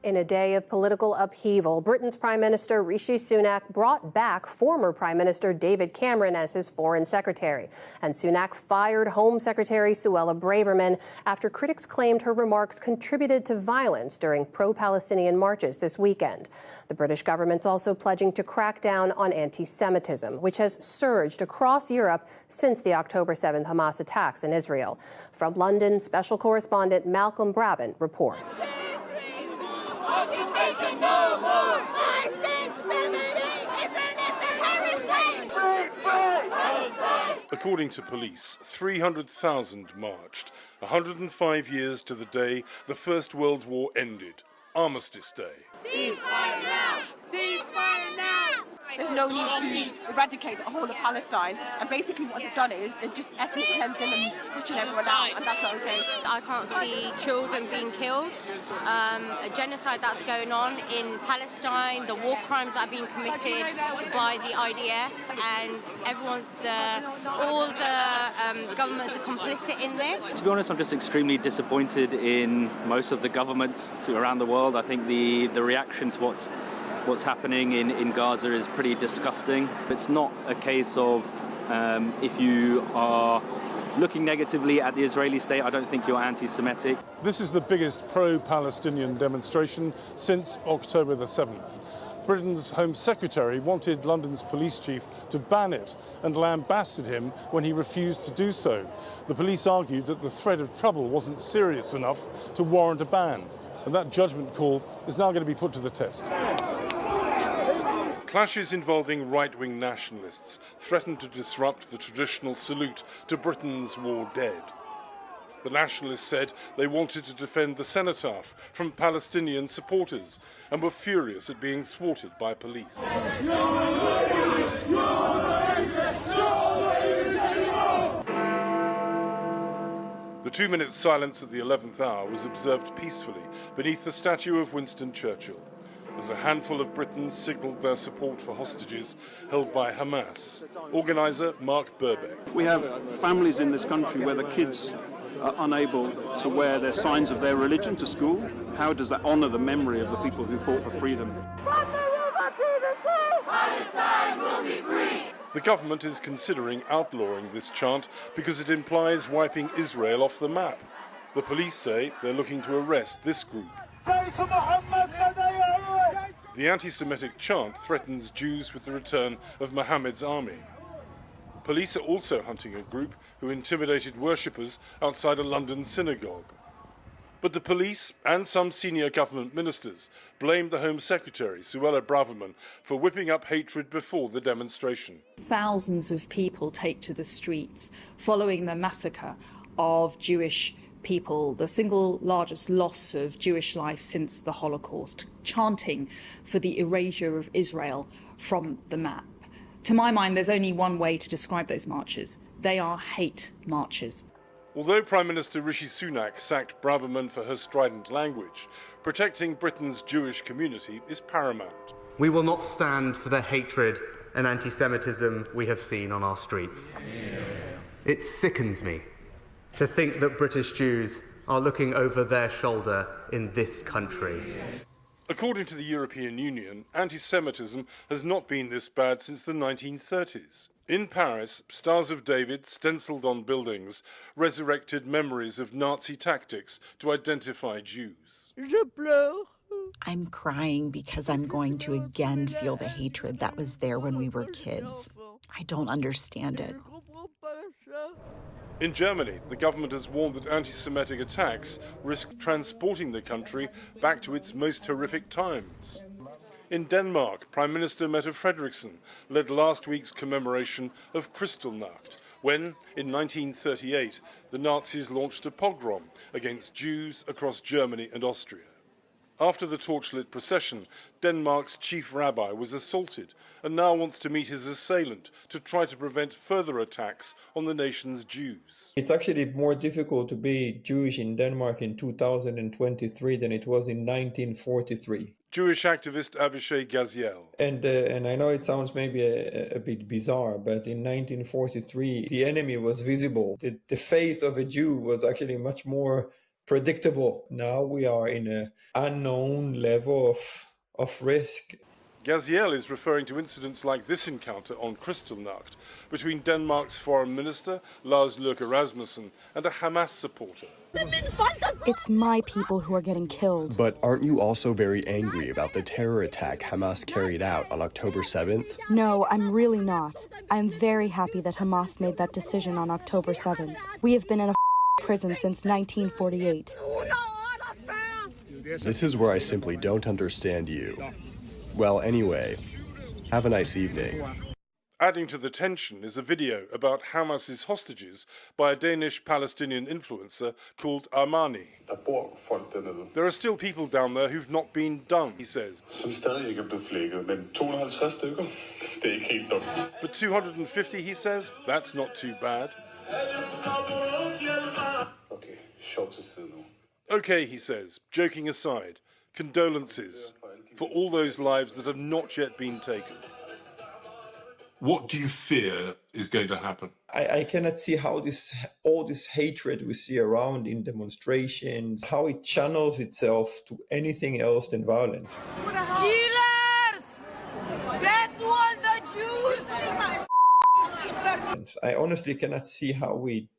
In a day of political upheaval, Britain's Prime Minister Rishi Sunak brought back former Prime Minister David Cameron as his foreign secretary. And Sunak fired Home Secretary Suella Braverman after critics claimed her remarks contributed to violence during pro-Palestinian marches this weekend. The British government's also pledging to crack down on anti-Semitism, which has surged across Europe since the October 7th Hamas attacks in Israel. From London, special correspondent Malcolm Brabant reports. Occupation no more! 5, 6, 7, 8! Israel is a terrorist state! According to police, 300,000 marched, 105 years to the day the First World War ended, Armistice Day. Ceasefire now! Ceasefire now! There's no need to eradicate the whole of Palestine, and basically what they've done is they're just ethnic cleansing and pushing everyone out, and that's not okay. I can't see children being killed, a genocide that's going on in Palestine, the war crimes that are being committed by the IDF, and all the governments are complicit in this. To be honest, I'm just extremely disappointed in most of the governments around the world. I think the reaction to what's happening in Gaza is pretty disgusting. It's not a case of if you are looking negatively at the Israeli state, I don't think you're anti-Semitic. This is the biggest pro-Palestinian demonstration since October the 7th. Britain's Home Secretary wanted London's police chief to ban it and lambasted him when he refused to do so. The police argued that the threat of trouble wasn't serious enough to warrant a ban, and that judgment call is now going to be put to the test. Clashes involving right-wing nationalists threatened to disrupt the traditional salute to Britain's war dead. The nationalists said they wanted to defend the cenotaph from Palestinian supporters and were furious at being thwarted by police. The 2-minute silence at the 11th hour was observed peacefully beneath the statue of Winston Churchill, as a handful of Britons signalled their support for hostages held by Hamas. Organiser Mark Burbeck. We have families in this country where the kids are unable to wear their signs of their religion to school. How does that honour the memory of the people who fought for freedom? From the river to the sea, Palestine will be free! The government is considering outlawing this chant because it implies wiping Israel off the map. The police say they're looking to arrest this group. The anti-Semitic chant threatens Jews with the return of Mohammed's army. Police are also hunting a group who intimidated worshippers outside a London synagogue. But the police and some senior government ministers blamed the Home Secretary, Suella Braverman, for whipping up hatred before the demonstration. Thousands of people take to the streets following the massacre of Jewish people, the single largest loss of Jewish life since the Holocaust, chanting for the erasure of Israel from the map. To my mind, there's only one way to describe those marches. They are hate marches. Although Prime Minister Rishi Sunak sacked Braverman for her strident language, protecting Britain's Jewish community is paramount. We will not stand for the hatred and anti-Semitism we have seen on our streets. It sickens me to think that British Jews are looking over their shoulder in this country. According to the European Union, anti-Semitism has not been this bad since the 1930s. In Paris, Stars of David, stenciled on buildings, resurrected memories of Nazi tactics to identify Jews. Je pleure. I'm crying because I'm going to again feel the hatred that was there when we were kids. I don't understand it. In Germany, the government has warned that anti-Semitic attacks risk transporting the country back to its most horrific times. In Denmark, Prime Minister Mette Frederiksen led last week's commemoration of Kristallnacht, when, in 1938, the Nazis launched a pogrom against Jews across Germany and Austria. After the torchlit procession, Denmark's chief rabbi was assaulted and now wants to meet his assailant to try to prevent further attacks on the nation's Jews. It's actually more difficult to be Jewish in Denmark in 2023 than it was in 1943. Jewish activist Avishai Gaziel. And I know it sounds maybe a bit bizarre, but in 1943, the enemy was visible. The faith of a Jew was actually much more predictable. Now we are in an unknown level of risk. Gaziel is referring to incidents like this encounter on Kristallnacht between Denmark's foreign minister, Lars Løkke Rasmussen, and a Hamas supporter. It's my people who are getting killed. But aren't you also very angry about the terror attack Hamas carried out on October 7th? No, I'm really not. I'm very happy that Hamas made that decision on October 7th. We have been in a prison since 1948. This is where I simply don't understand you. Well, anyway, have a nice evening. Adding to the tension is a video about Hamas's hostages by a Danish Palestinian influencer called Armani. There are still people down there who've not been done, he says. But 250, he says, that's not too bad. Okay, he says, joking aside, condolences for all those lives that have not yet been taken. What do you fear is going to happen? I cannot see how all this hatred we see around in demonstrations, how it channels itself to anything else than violence. Killers! Get to all the Jews! I honestly cannot see how we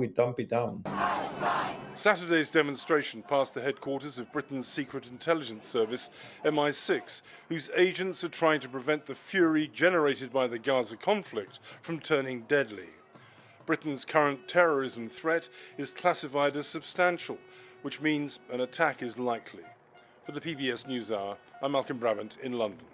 dump it down. Saturday's demonstration passed the headquarters of Britain's secret intelligence service, MI6, whose agents are trying to prevent the fury generated by the Gaza conflict from turning deadly. Britain's current terrorism threat is classified as substantial, which means an attack is likely. For the PBS NewsHour, I'm Malcolm Brabant in London.